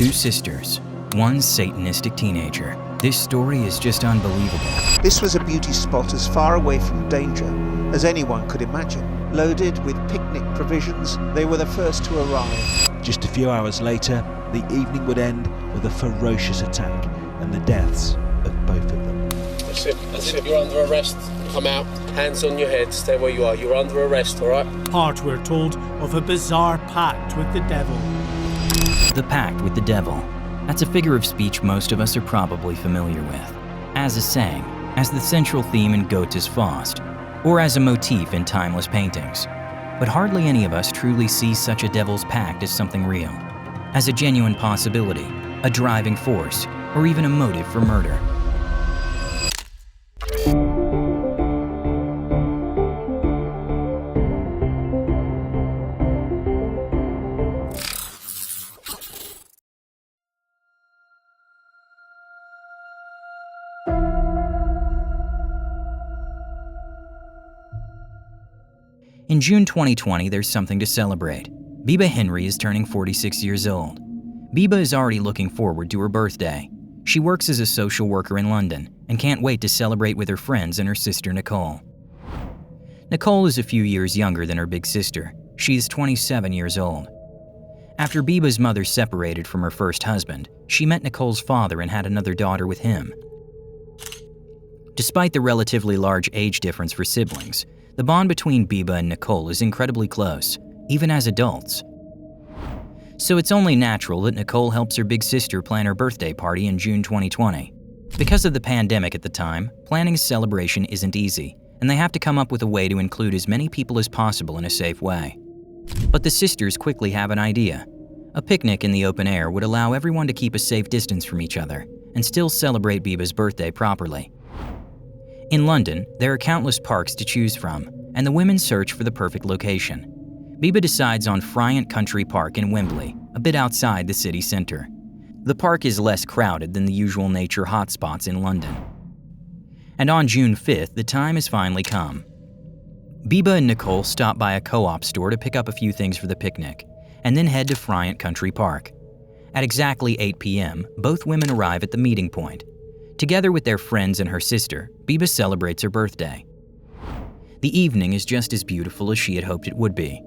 Two sisters, one Satanistic teenager. This story is just unbelievable. This was a beauty spot as far away from danger as anyone could imagine. Loaded with picnic provisions, they were the first to arrive. Just a few hours later, the evening would end with a ferocious attack and the deaths of both of them. That's it. You're under arrest. Come out, hands on your head, stay where you are. You're under arrest, all right? Part, we're told, of a bizarre pact with the devil. The pact with the devil. That's a figure of speech most of us are probably familiar with. As a saying, as the central theme in Goethe's Faust, or as a motif in timeless paintings. But hardly any of us truly see such a devil's pact as something real, as a genuine possibility, a driving force, or even a motive for murder. In June 2020, there's something to celebrate. Biba Henry is turning 46 years old. Biba is already looking forward to her birthday. She works as a social worker in London and can't wait to celebrate with her friends and her sister Nicole. Nicole is a few years younger than her big sister. She is 27 years old. After Biba's mother separated from her first husband, she met Nicole's father and had another daughter with him. Despite the relatively large age difference for siblings, the bond between Biba and Nicole is incredibly close, even as adults. So it's only natural that Nicole helps her big sister plan her birthday party in June 2020. Because of the pandemic at the time, planning a celebration isn't easy, and they have to come up with a way to include as many people as possible in a safe way. But the sisters quickly have an idea. A picnic in the open air would allow everyone to keep a safe distance from each other and still celebrate Biba's birthday properly. In London, there are countless parks to choose from, and the women search for the perfect location. Biba decides on Friant Country Park in Wembley, a bit outside the city centre. The park is less crowded than the usual nature hotspots in London. And on June 5th, the time has finally come. Biba and Nicole stop by a co-op store to pick up a few things for the picnic, and then head to Friant Country Park. At exactly 8 p.m., both women arrive at the meeting point. Together with their friends and her sister, Biba celebrates her birthday. The evening is just as beautiful as she had hoped it would be.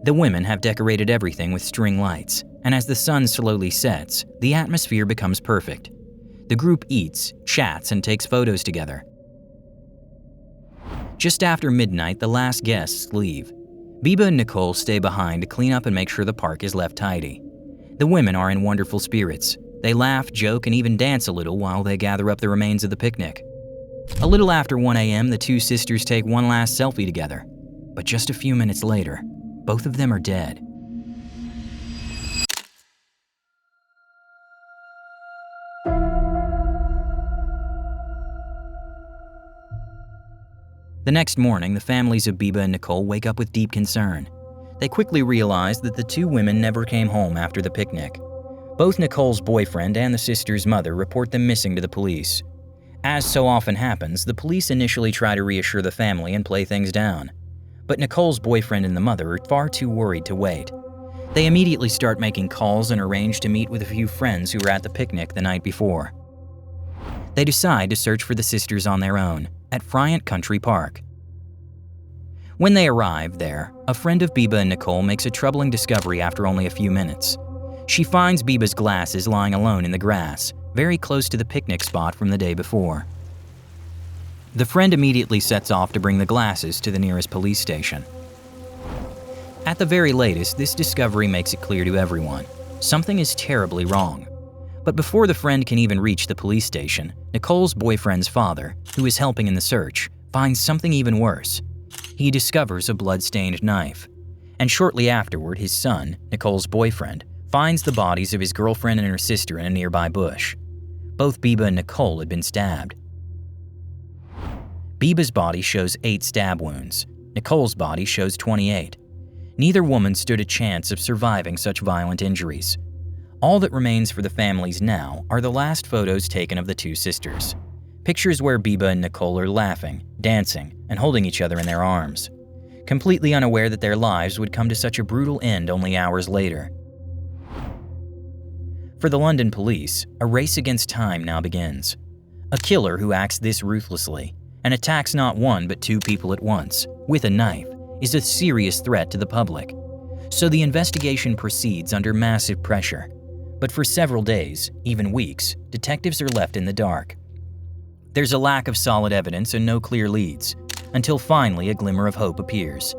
The women have decorated everything with string lights, and as the sun slowly sets, the atmosphere becomes perfect. The group eats, chats, and takes photos together. Just after midnight, the last guests leave. Biba and Nicole stay behind to clean up and make sure the park is left tidy. The women are in wonderful spirits. They laugh, joke, and even dance a little while they gather up the remains of the picnic. A little after 1 a.m., the two sisters take one last selfie together. But just a few minutes later, both of them are dead. The next morning, the families of Biba and Nicole wake up with deep concern. They quickly realize that the two women never came home after the picnic. Both Nicole's boyfriend and the sister's mother report them missing to the police. As so often happens, the police initially try to reassure the family and play things down. But Nicole's boyfriend and the mother are far too worried to wait. They immediately start making calls and arrange to meet with a few friends who were at the picnic the night before. They decide to search for the sisters on their own, at Friant Country Park. When they arrive there, a friend of Biba and Nicole makes a troubling discovery after only a few minutes. She finds Biba's glasses lying alone in the grass, very close to the picnic spot from the day before. The friend immediately sets off to bring the glasses to the nearest police station. At the very latest, this discovery makes it clear to everyone. Something is terribly wrong. But before the friend can even reach the police station, Nicole's boyfriend's father, who is helping in the search, finds something even worse. He discovers a blood-stained knife. And shortly afterward, his son, Nicole's boyfriend, finds the bodies of his girlfriend and her sister in a nearby bush. Both Biba and Nicole had been stabbed. Biba's body shows 8 stab wounds. Nicole's body shows 28. Neither woman stood a chance of surviving such violent injuries. All that remains for the families now are the last photos taken of the two sisters. Pictures where Biba and Nicole are laughing, dancing, and holding each other in their arms, completely unaware that their lives would come to such a brutal end only hours later. For the London police, a race against time now begins. A killer who acts this ruthlessly and attacks not one but two people at once, with a knife, is a serious threat to the public. So the investigation proceeds under massive pressure. But for several days, even weeks, detectives are left in the dark. There's a lack of solid evidence and no clear leads, until finally a glimmer of hope appears.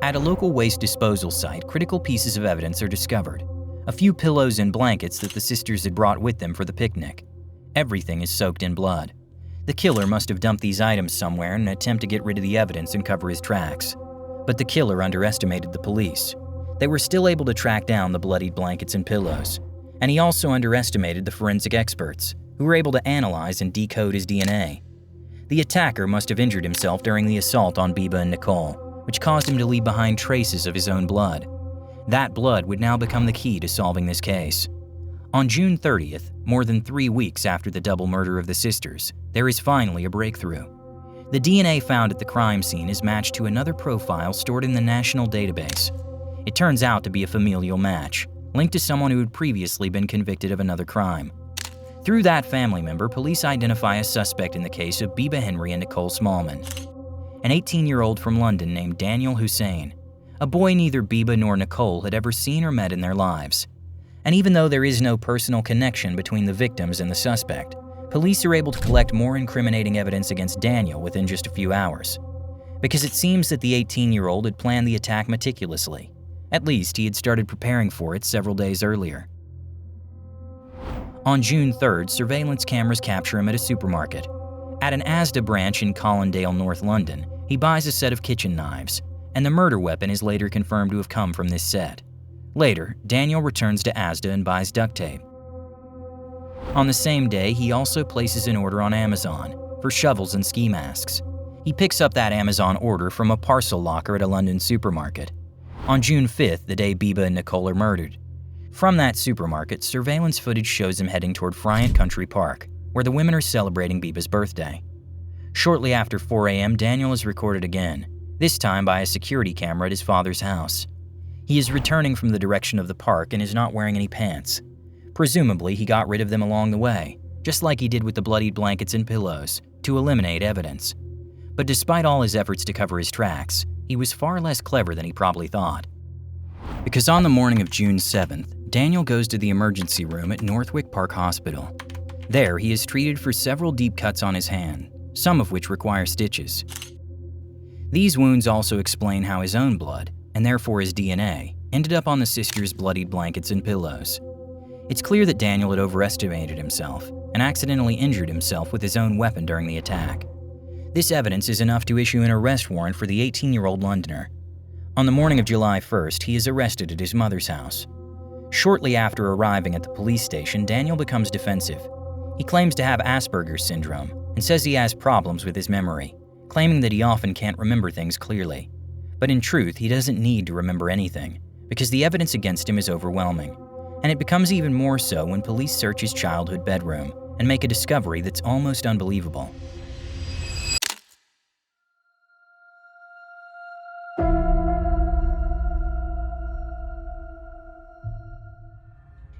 At a local waste disposal site, critical pieces of evidence are discovered. A few pillows and blankets that the sisters had brought with them for the picnic. Everything is soaked in blood. The killer must have dumped these items somewhere in an attempt to get rid of the evidence and cover his tracks. But the killer underestimated the police. They were still able to track down the bloodied blankets and pillows. And he also underestimated the forensic experts, who were able to analyze and decode his DNA. The attacker must have injured himself during the assault on Biba and Nicole, which caused him to leave behind traces of his own blood. That blood would now become the key to solving this case. On June 30th, more than 3 weeks after the double murder of the sisters, there is finally a breakthrough. The DNA found at the crime scene is matched to another profile stored in the national database. It turns out to be a familial match, linked to someone who had previously been convicted of another crime. Through that family member, police identify a suspect in the case of Biba Henry and Nicole Smallman, an 18-year-old from London named Danyal Hussein, a boy neither Biba nor Nicole had ever seen or met in their lives. And even though there is no personal connection between the victims and the suspect, police are able to collect more incriminating evidence against Danyal within just a few hours. Because it seems that the 18-year-old had planned the attack meticulously. At least he had started preparing for it several days earlier. On June 3rd, surveillance cameras capture him at a supermarket. At an Asda branch in Colindale, North London, he buys a set of kitchen knives, and the murder weapon is later confirmed to have come from this set. Later, Danyal returns to Asda and buys duct tape. On the same day, he also places an order on Amazon for shovels and ski masks. He picks up that Amazon order from a parcel locker at a London supermarket. On June 5th, the day Biba and Nicole are murdered. From that supermarket, surveillance footage shows him heading toward Friant Country Park, where the women are celebrating Biba's birthday. Shortly after 4 a.m., Danyal is recorded again, this time by a security camera at his father's house. He is returning from the direction of the park and is not wearing any pants. Presumably, he got rid of them along the way, just like he did with the bloodied blankets and pillows, to eliminate evidence. But despite all his efforts to cover his tracks, he was far less clever than he probably thought. Because on the morning of June 7th, Danyal goes to the emergency room at Northwick Park Hospital. There, he is treated for several deep cuts on his hand, some of which require stitches. These wounds also explain how his own blood, and therefore his DNA, ended up on the sisters' bloodied blankets and pillows. It's clear that Danyal had overestimated himself and accidentally injured himself with his own weapon during the attack. This evidence is enough to issue an arrest warrant for the 18-year-old Londoner. On the morning of July 1st, he is arrested at his mother's house. Shortly after arriving at the police station, Danyal becomes defensive. He claims to have Asperger's syndrome and says he has problems with his memory, claiming that he often can't remember things clearly. But in truth, he doesn't need to remember anything, because the evidence against him is overwhelming. And it becomes even more so when police search his childhood bedroom and make a discovery that's almost unbelievable.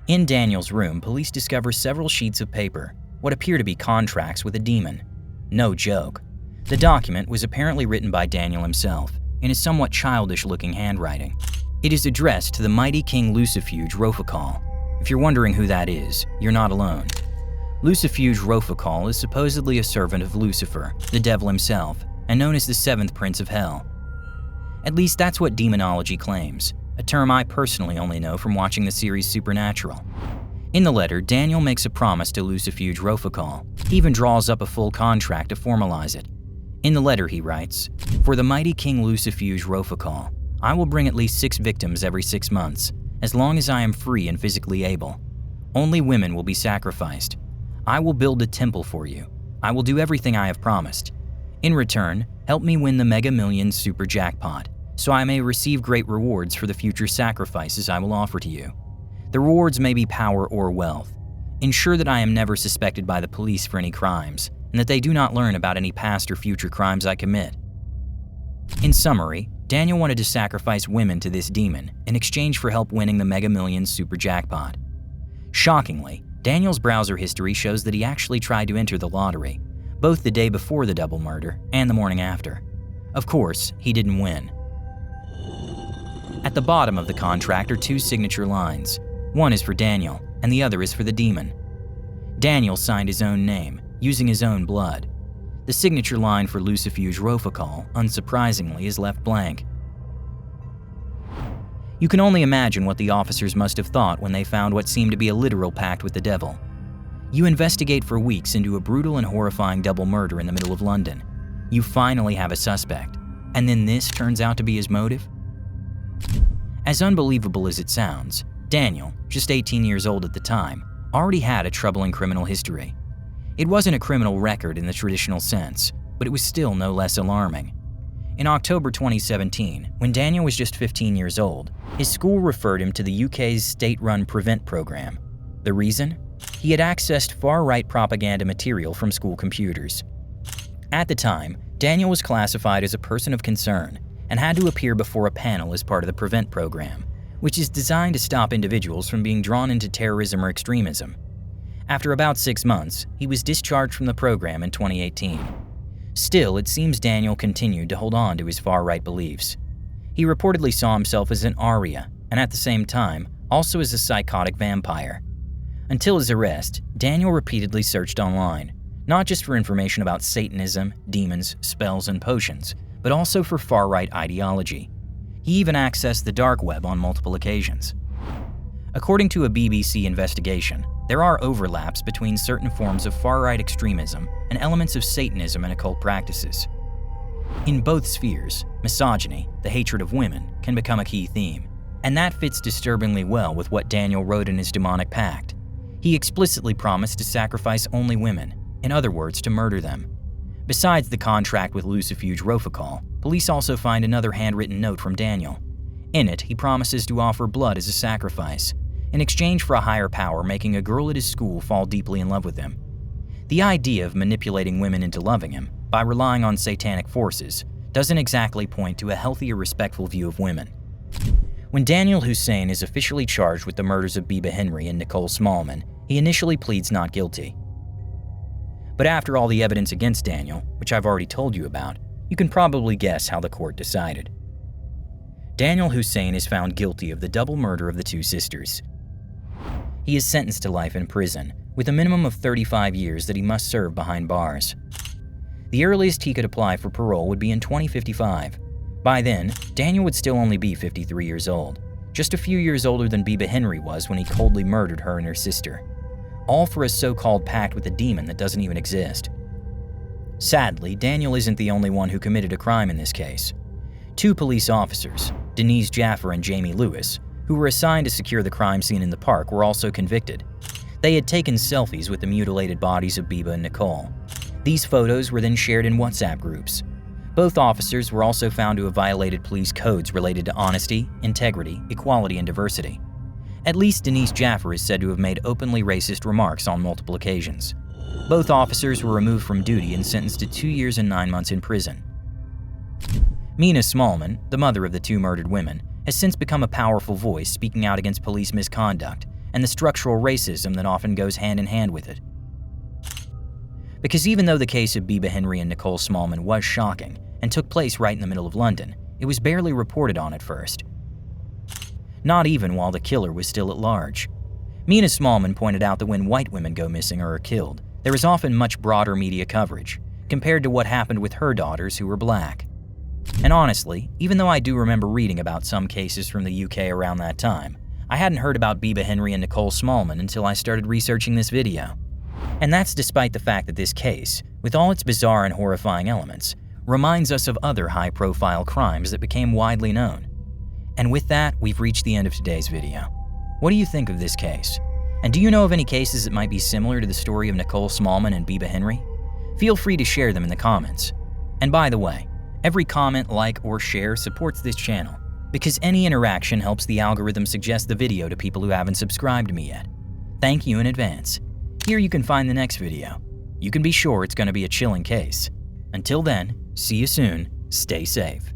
In Danyal's room, police discover several sheets of paper, what appear to be contracts with a demon. No joke. The document was apparently written by Danyal himself, in his somewhat childish-looking handwriting. It is addressed to the mighty King Lucifuge Rophicol. If you're wondering who that is, you're not alone. Lucifuge Rophicol is supposedly a servant of Lucifer, the devil himself, and known as the seventh prince of hell. At least that's what demonology claims, a term I personally only know from watching the series Supernatural. In the letter, Danyal makes a promise to Lucifuge Rophicol. He even draws up a full contract to formalize it. In the letter he writes, "For the mighty King Lucifuge Rophicol, I will bring at least 6 victims every 6 months, as long as I am free and physically able. Only women will be sacrificed. I will build a temple for you. I will do everything I have promised. In return, help me win the Mega Millions Super Jackpot, so I may receive great rewards for the future sacrifices I will offer to you. The rewards may be power or wealth. Ensure that I am never suspected by the police for any crimes, and that they do not learn about any past or future crimes I commit." In summary, Danyal wanted to sacrifice women to this demon in exchange for help winning the Mega Millions Super Jackpot. Shockingly, Daniel's browser history shows that he actually tried to enter the lottery, both the day before the double murder and the morning after. Of course, he didn't win. At the bottom of the contract are two signature lines. One is for Daniel, and the other is for the demon. Daniel signed his own name, using his own blood. The signature line for Lucifuge Rophicol, unsurprisingly, is left blank. You can only imagine what the officers must have thought when they found what seemed to be a literal pact with the devil. You investigate for weeks into a brutal and horrifying double murder in the middle of London. You finally have a suspect, and then this turns out to be his motive? As unbelievable as it sounds, Daniel, just 18 years old at the time, already had a troubling criminal history. It wasn't a criminal record in the traditional sense, but it was still no less alarming. In October 2017, when Daniel was just 15 years old, his school referred him to the UK's state-run Prevent program. The reason? He had accessed far-right propaganda material from school computers. At the time, Daniel was classified as a person of concern and had to appear before a panel as part of the Prevent program, which is designed to stop individuals from being drawn into terrorism or extremism. After about 6 months, he was discharged from the program in 2018. Still, it seems Daniel continued to hold on to his far-right beliefs. He reportedly saw himself as an Arya, and at the same time, also as a psychotic vampire. Until his arrest, Daniel repeatedly searched online, not just for information about Satanism, demons, spells, and potions, but also for far-right ideology. He even accessed the dark web on multiple occasions. According to a BBC investigation, there are overlaps between certain forms of far-right extremism and elements of Satanism and occult practices. In both spheres, misogyny, the hatred of women, can become a key theme, and that fits disturbingly well with what Daniel wrote in his demonic pact. He explicitly promised to sacrifice only women, in other words, to murder them. Besides the contract with Lucifuge Rophicol, police also find another handwritten note from Daniel. In it, he promises to offer blood as a sacrifice, in exchange for a higher power making a girl at his school fall deeply in love with him. The idea of manipulating women into loving him, by relying on satanic forces, doesn't exactly point to a healthy or respectful view of women. When Danyal Hussein is officially charged with the murders of Biba Henry and Nicole Smallman, he initially pleads not guilty. But after all the evidence against Daniel, which I've already told you about, you can probably guess how the court decided. Danyal Hussein is found guilty of the double murder of the two sisters. He is sentenced to life in prison, with a minimum of 35 years that he must serve behind bars. The earliest he could apply for parole would be in 2055. By then, Daniel would still only be 53 years old, just a few years older than Biba Henry was when he coldly murdered her and her sister. All for a so-called pact with a demon that doesn't even exist. Sadly, Daniel isn't the only one who committed a crime in this case. Two police officers, Denise Jaffer and Jamie Lewis, who were assigned to secure the crime scene in the park, were also convicted. They had taken selfies with the mutilated bodies of Biba and Nicole. These photos were then shared in WhatsApp groups. Both officers were also found to have violated police codes related to honesty, integrity, equality, and diversity. At least Denise Jaffer is said to have made openly racist remarks on multiple occasions. Both officers were removed from duty and sentenced to 2 years and 9 months in prison. Mina Smallman, the mother of the two murdered women, has since become a powerful voice speaking out against police misconduct and the structural racism that often goes hand in hand with it. Because even though the case of Biba Henry and Nicole Smallman was shocking and took place right in the middle of London, it was barely reported on at first. Not even while the killer was still at large. Mina Smallman pointed out that when white women go missing or are killed, there is often much broader media coverage, compared to what happened with her daughters who were black. And honestly, even though I do remember reading about some cases from the UK around that time, I hadn't heard about Biba Henry and Nicole Smallman until I started researching this video. And that's despite the fact that this case, with all its bizarre and horrifying elements, reminds us of other high-profile crimes that became widely known. And with that, we've reached the end of today's video. What do you think of this case? And do you know of any cases that might be similar to the story of Nicole Smallman and Biba Henry? Feel free to share them in the comments. And by the way, every comment, like, or share supports this channel, because any interaction helps the algorithm suggest the video to people who haven't subscribed to me yet. Thank you in advance. Here you can find the next video. You can be sure it's going to be a chilling case. Until then, see you soon, stay safe.